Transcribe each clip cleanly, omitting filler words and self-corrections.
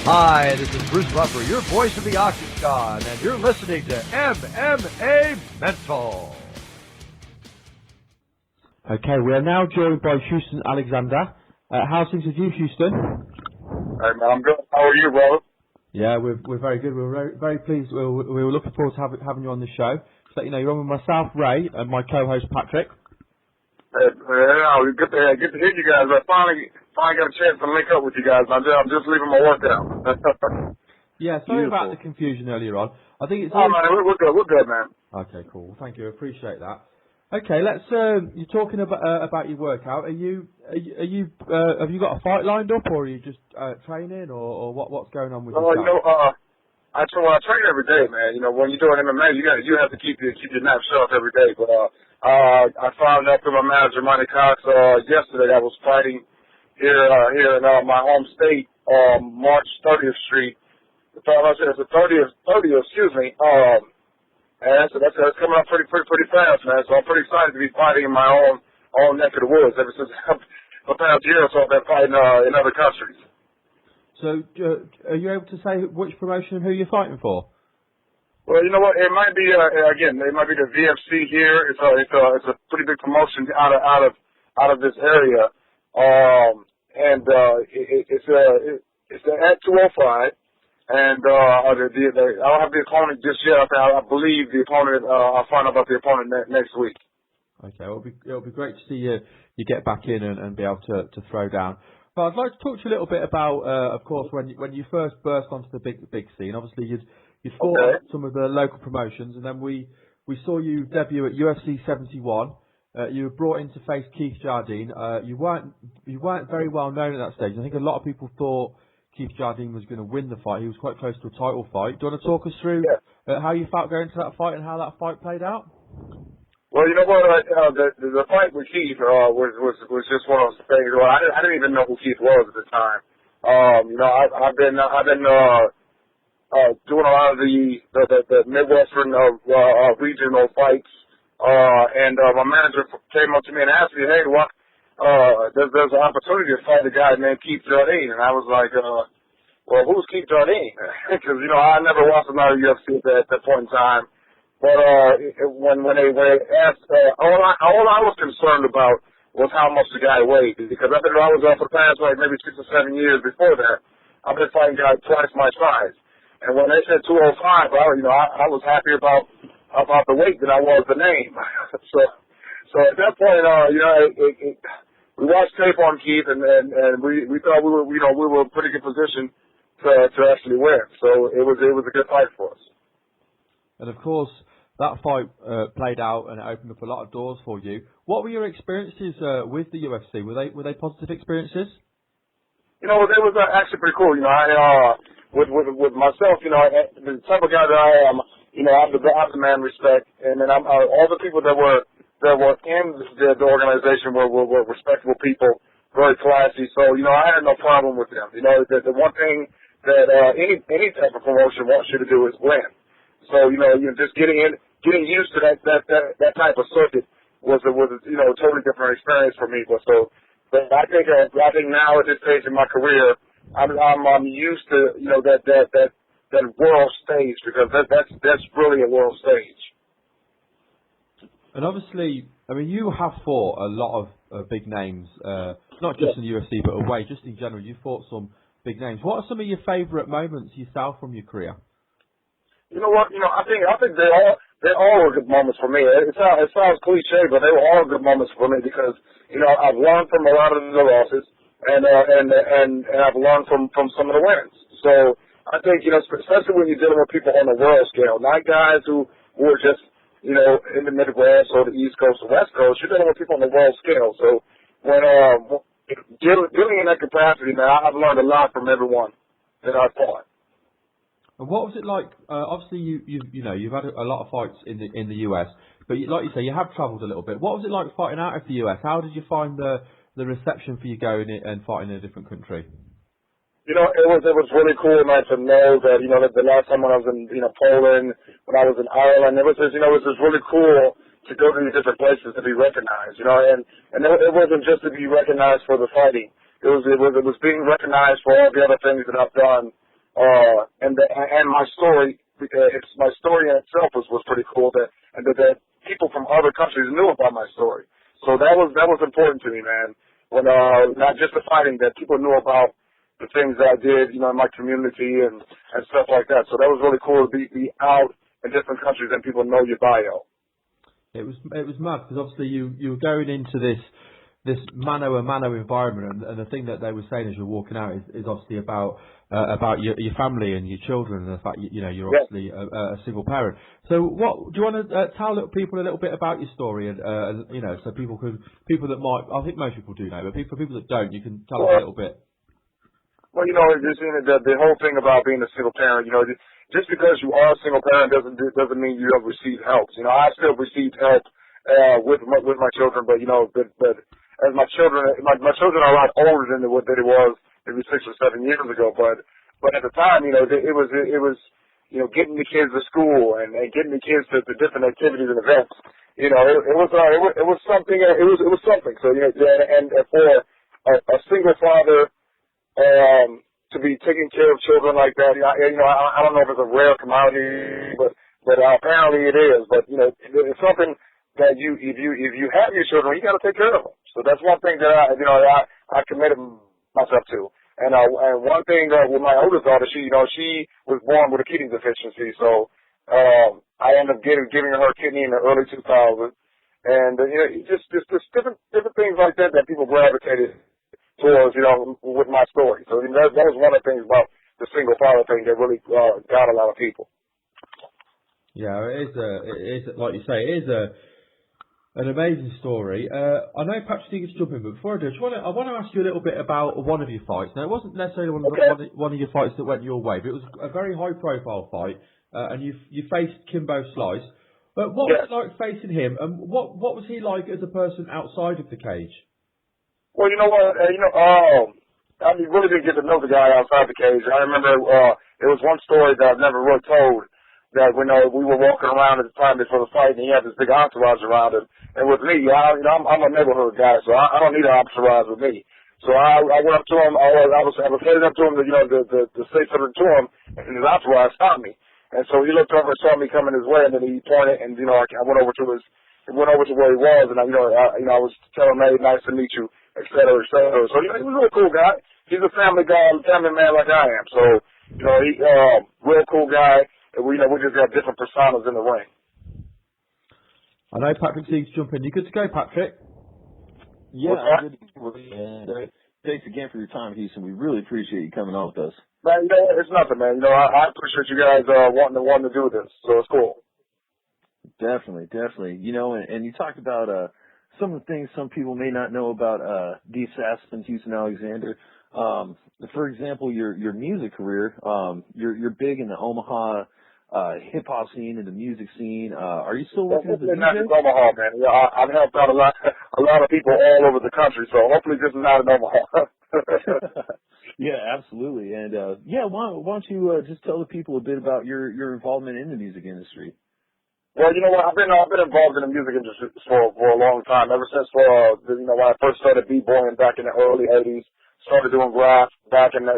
Hi, this is Bruce Buffer, your voice of the Octagon, and you're listening to MMA Mental. Okay, we are now joined by Houston Alexander. How's things with you, Houston? Hey man, I'm good. How are you, brother? Yeah, we're very good. We're very pleased. We were looking forward to having you on the show. So, you know, you're on with myself, Ray, and my co-host, Patrick. Good to hear you guys. I finally got a chance to link up with you guys. I'm just leaving my workout. Yeah, sorry about the confusion earlier on. I think it's... Oh, man, we're good, man. Okay, cool. Thank you. I appreciate that. Okay, let's... you're talking about your workout. Have you got a fight lined up, or are you just training, or what's going on with yourself? I train every day, man. You know, when you're doing MMA, you have to keep your knife sharp every day. But I found out through my manager, Monty Cox, yesterday. I was fighting here in my home state, March 30th Street. It's the 30th, excuse me. And so that's coming up pretty fast, man. So I'm pretty excited to be fighting in my own neck of the woods. Ever since the past year or so, I've been fighting in other countries. So, are you able to say which promotion and who you're fighting for? Well, you know what? It might be it might be the VFC here. It's a pretty big promotion out of this area, it's at 205, and I don't have the opponent just yet. I believe the opponent. I'll find out about the opponent next week. Okay, it'll be great to see you get back in and be able to throw down. But I'd like to talk to you a little bit about, of course, when you first burst onto the big scene. Obviously, you'd fought at some of the local promotions, and then we saw you debut at UFC 71. You were brought in to face Keith Jardine. You weren't very well known at that stage. I think a lot of people thought Keith Jardine was going to win the fight. He was quite close to a title fight. Do you want to talk us through how you felt going into that fight and how that fight played out? Well, you know what? The fight with Keith was just one of those things. Well, I didn't even know who Keith was at the time. You know, I've been doing a lot of the Midwestern regional fights, and my manager came up to me and asked me, "Hey, what? There's an opportunity to fight a guy named Keith Jardine," and I was like, "Well, who's Keith Jardine?" Because you know, I never watched another UFC at that point in time. But when they asked, all I was concerned about was how much the guy weighed, because I was for the past like maybe 6 or 7 years before that, I've been fighting guys twice my size, and when they said 205, I was happy about the weight that I was the name. so at that point, we watched tape on Keith, and we thought we were in a pretty good position to actually win. So it was a good fight for us. And of course, that fight played out and it opened up a lot of doors for you. What were your experiences with the UFC? Were they positive experiences? You know, it was actually pretty cool. You know, I with myself, you know, the type of guy that I am, you know, I have the man respect, and then all the people that were in the organization were respectable people, very classy. So you know, I had no problem with them. You know, the one thing that any type of promotion wants you to do is win. So you know, just getting used to that type of circuit was a totally different experience for me. But I think now at this stage in my career, I'm used to that world stage, because that's really a world stage. And obviously, I mean, you have fought a lot of big names, not just in the UFC, but away, just in general. You fought some big names. What are some of your favourite moments yourself from your career? You know what? You know, I think they all were good moments for me. It sounds cliche, but they were all good moments for me, because you know, I've learned from a lot of the losses, and I've learned from some of the wins. So I think, you know, especially when you're dealing with people on the world scale, not guys who were just, you know, in the Midwest or the East Coast or West Coast. You're dealing with people on the world scale. So when dealing in that capacity, man, I've learned a lot from everyone that I've fought. And what was it like? Obviously, you've had a lot of fights in the US, but like you say, you have travelled a little bit. What was it like fighting out of the US? How did you find the reception for you going and fighting in a different country? You know, it was really cool, man, to know that, you know, that the last time when I was in, you know, Poland, when I was in Ireland, it was just really cool to go to these different places to be recognized, you know, and it wasn't just to be recognized for the fighting. It was being recognized for all the other things that I've done and my story, my story in itself was pretty cool that people from other countries knew about my story. So that was important to me, man. When not just the fighting, that people knew about the things that I did, in my community and stuff like that. So that was really cool to be out in different countries and people know your bio. It was mad because obviously you were going into this mano a mano environment, and the thing that they were saying as you're walking out is obviously about your family and your children, and the fact you're obviously a single parent. So what do you want to tell people a little bit about your story, and so people that might, I think most people do know, but for people that don't, you can tell us a little bit. Well, just the whole thing about being a single parent, just because you are a single parent doesn't mean you don't receive help. I still received help with my children, but as my children are a lot older than what it was maybe 6 or 7 years ago. But at the time, it was getting the kids to school and getting the kids to different activities and events. It was something. It was something. So and for a single father. To be taking care of children like that, I don't know if it's a rare commodity, but apparently it is. But it's something that if you have your children, you got to take care of them. So that's one thing that I committed myself to. And one thing with my oldest daughter, she was born with a kidney deficiency, so I ended up giving her a kidney in the early 2000s, and just different things like that people gravitated towards, with my story. So that was one of the things about the single father thing that really got a lot of people. Yeah, it is like you say, it is an amazing story. I know Patrick you can jump in, but before I do, I want to ask you a little bit about one of your fights. Now, it wasn't necessarily one of your fights that went your way, but it was a very high-profile fight, and you faced Kimbo Slice. But what was it like facing him, and what was he like as a person outside of the cage? Well, you know what? I really didn't get to know the guy outside the cage. I remember there was one story that I've never really told, that when we were walking around at the time before the fight, and he had this big entourage around him. And with me, I'm a neighborhood guy, so I don't need an entourage with me. So I went up to him. I was heading up to him to say something to him, and his entourage stopped me. And so he looked over and saw me coming his way, and then he pointed, and I went over to where he was, and I was telling him, hey, nice to meet you, et cetera, et cetera. So he was a really cool guy. He's a family guy, a family man like I am. So he real cool guy. And we just got different personas in the ring. I know Patrick Sieg's jumping. You good to go, Patrick? Yeah, I'm good to go. And thanks again for your time, Houston. We really appreciate you coming on with us. Man, it's nothing, man. I appreciate you guys wanting to do this. So it's cool. Definitely. And you talked about some of the things some people may not know about the assassin, Houston Alexander. For example, your music career. You're big in the Omaha hip hop scene and the music scene. Are you still working as a DJ? Not just Omaha, man. I've helped out a lot of people all over the country. So hopefully this is not in Omaha. Yeah, absolutely. And why don't you just tell the people a bit about your involvement in the music industry? Well, you know what? I've been involved in the music industry for a long time. Ever since when I first started b-boying back in the early '80s, started doing rap back in the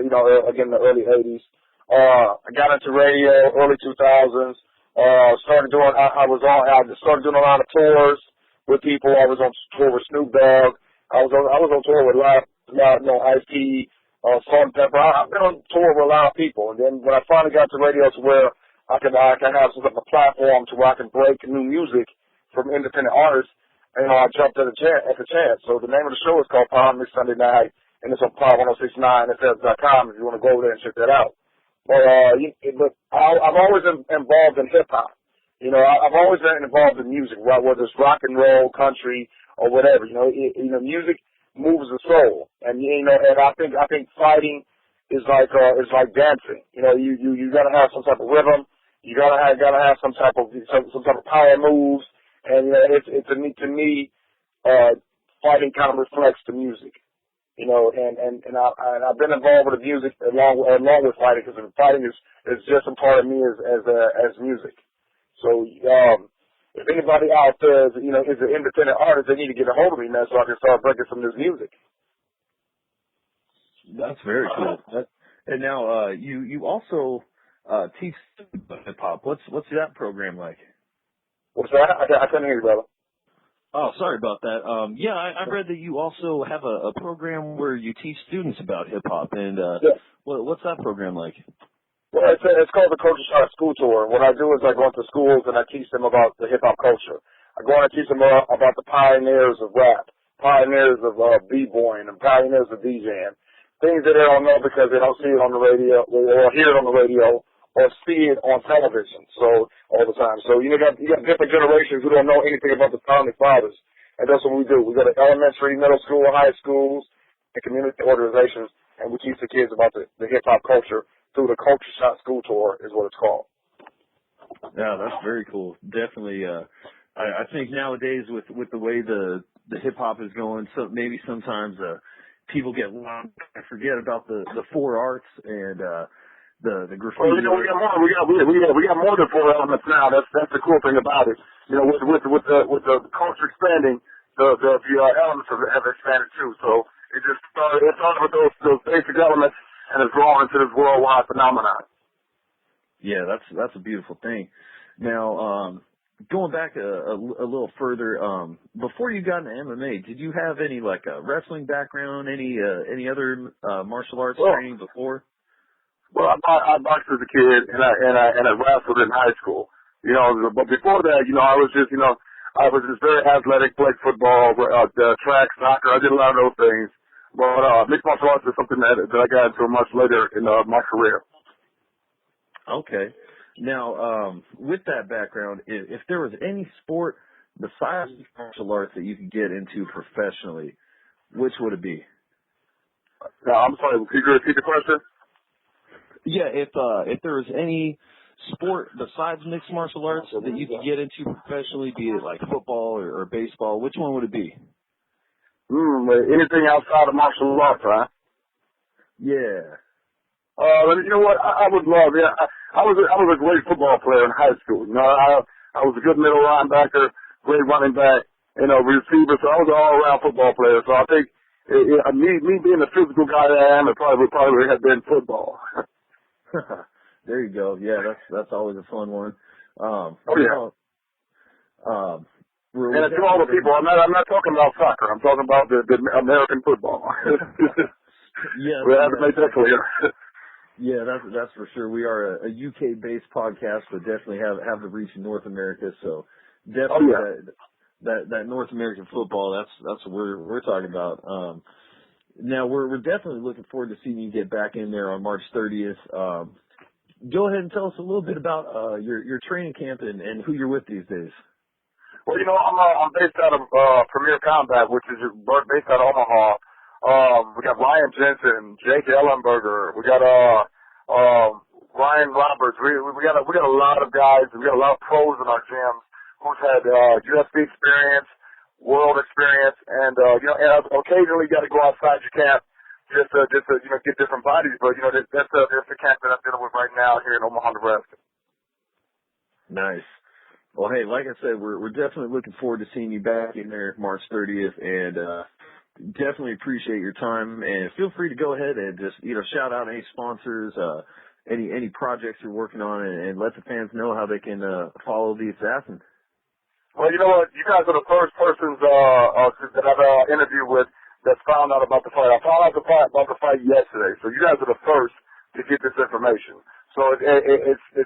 again the early '80s. I got into radio early 2000s. I started doing a lot of tours with people. I was on tour with Snoop Dogg. I was on tour with Ice-T, Salt and Pepper. I've been on tour with a lot of people. And then when I finally got to radio to where I can have some type of platform to where I can break new music from independent artists, I jumped at the chance. So the name of the show is called Power Mix Sunday Night, and it's on Power1069fm.com if you want to go over there and check that out. But I'm always involved in hip hop. I've always been involved in music, whether it's rock and roll, country, or whatever. Music moves the soul, and and I think fighting is like dancing. You gotta have some type of rhythm. You gotta have some type of power moves, and to me, fighting kind of reflects the music. And I've been involved with the music along with fighting, because fighting is just a part of me as music. So if anybody out there is an independent artist, they need to get a hold of me, man, so I can start breaking some of this music. That's very cool. And now you also teach hip hop. What's that program like? What's that? I couldn't hear you, brother. Oh, sorry about that. Yeah, I read that you also have a program where you teach students about hip hop, and Yeah. what's that program like? Well, it's called the Culture Shock School Tour. What I do is I go into schools and I teach them about the hip hop culture. I go in and teach them about the pioneers of rap, pioneers of b-boying, and pioneers of DJing. Things that they don't know because they don't see it on the radio or hear it on the radio or see it on television. So all the time. So you got different generations who don't know anything about the founding fathers, and that's what we do. We go to elementary, middle school, high schools, and community organizations, and we teach the kids about the hip hop culture through the Culture Shot School Tour is what it's called. Yeah, that's very cool. Definitely. I think nowadays with the way the hip hop is going, so maybe sometimes people get lost and forget about the four arts and the graffiti. Well, we got more than four elements now. That's the cool thing about it. With the culture expanding, the elements have expanded too. So it started with those basic elements, and it's grown into this worldwide phenomenon. Yeah, that's a beautiful thing. Now, going back a little further, before you got into MMA, did you have any like a wrestling background, any other martial arts training before? Well, I boxed as a kid, and I wrestled in high school. But before that, I was just very athletic, played football, track, soccer. I did a lot of those things. But mixed martial arts is something that I got into much later in my career. Okay. Now, with that background, if there was any sport besides martial arts that you could get into professionally, which would it be? Now, I'm sorry, could you repeat the question? Yeah, if there was any sport besides mixed martial arts that you could get into professionally, be it like football or baseball, which one would it be? Anything outside of martial arts, huh? Yeah. You know what? I would love. Yeah, I was a great football player in high school. I was a good middle linebacker, great running back, receiver. So I was an all-around football player. So I think me being the physical guy that I am, it probably would have been football. There you go. Yeah, that's always a fun one. And to all the people, I'm not talking about soccer. I'm talking about the American football. Yeah, we have to make that clear. Yeah, that's for sure. We are a UK-based podcast, but definitely have the reach in North America. So definitely that North American football. That's what we're talking about. Now we're definitely looking forward to seeing you get back in there on March 30th. Go ahead and tell us a little bit about your training camp and who you're with these days. Well, I'm based out of Premier Combat, which is based out of Omaha. We got Ryan Jensen, Jake Ellenberger. We got Ryan Roberts. We got a lot of guys. We got a lot of pros in our gyms who's had UFC experience, world experience, and and occasionally got to go outside your camp just to get different bodies. But that's the camp that I'm dealing with right now here in Omaha, Nebraska. Nice. Well, hey, like I said, we're definitely looking forward to seeing you back in there March 30th, and definitely appreciate your time. And feel free to go ahead and just shout out any sponsors, any projects you're working on, and let the fans know how they can follow the Assassin. Well, you know what? You guys are the first persons that I've interviewed with that found out about the fight. I found out about the fight yesterday, so you guys are the first to get this information. So it's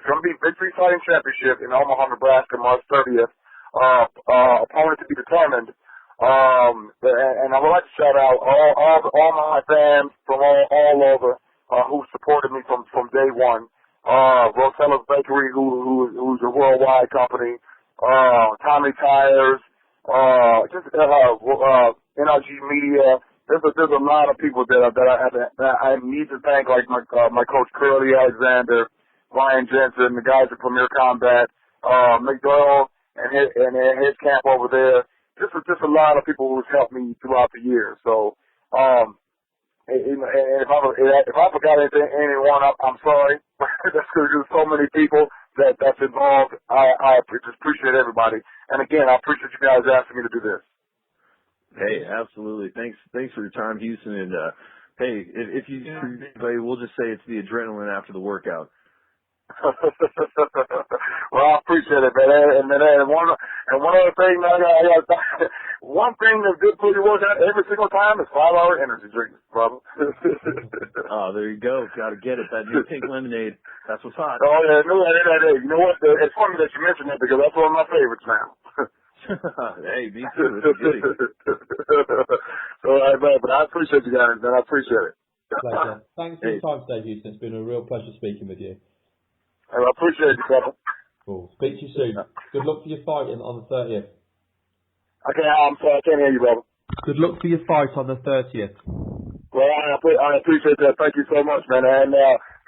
going to be Victory Fighting Championship in Omaha, Nebraska, March 30th. Opponent to be determined. And I would like to shout out all my fans from all over who supported me from day one. Rosella's Bakery, who's a worldwide company. Tommy Tires. NRG Media. There's a lot of people that I need to thank, like my coach Curly Alexander, Ryan Jensen, the guys at Premier Combat, McDowell and his camp over there. Just a lot of people who's helped me throughout the years. So, and if I forgot anyone, I'm sorry. That's because there's so many people that's involved. I just appreciate everybody. And again, I appreciate you guys asking me to do this. Hey, absolutely. Thanks for your time, Houston, and Hey, if you do anybody, we'll just say it's the adrenaline after the workout. Well, I appreciate it, man. And one other thing, man, one thing that's good for your workout every single time is 5-hour energy drinks, brother. Oh, there you go. Got to get it. That new pink lemonade. That's what's hot. Oh yeah, no, you know what? It's funny that you mentioned it because that's one of my favorites now. Hey, me too. It's a goodie. So, but I appreciate you guys, man. I appreciate it. Pleasure. Thanks for your time today, Houston. It's been a real pleasure speaking with you. I appreciate you, brother. Cool. Speak to you soon. Good luck for your fight on the 30th. I'm sorry, I can't hear you, brother. Good luck for your fight on the 30th. Well, I appreciate that. Thank you so much, man. And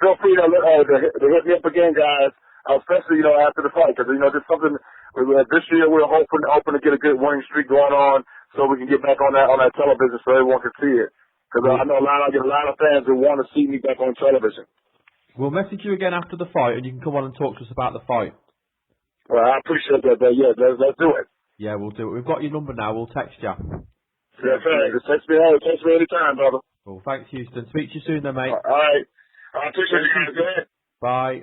feel free to hit me up again, guys. Especially, after the fight, because just something. This year we're hoping to get a good winning streak going on, so we can get back on that television, so everyone can see it. Because I know I get a lot of fans who want to see me back on television. We'll message you again after the fight, and you can come on and talk to us about the fight. Well, I appreciate that. But yeah, let's do it. Yeah, we'll do it. We've got your number now. We'll text you. Yes, sir. Just text me anytime, brother. Cool. Thanks, Houston. Speak to you soon, then, mate. All right. I appreciate you guys. Go ahead. Bye.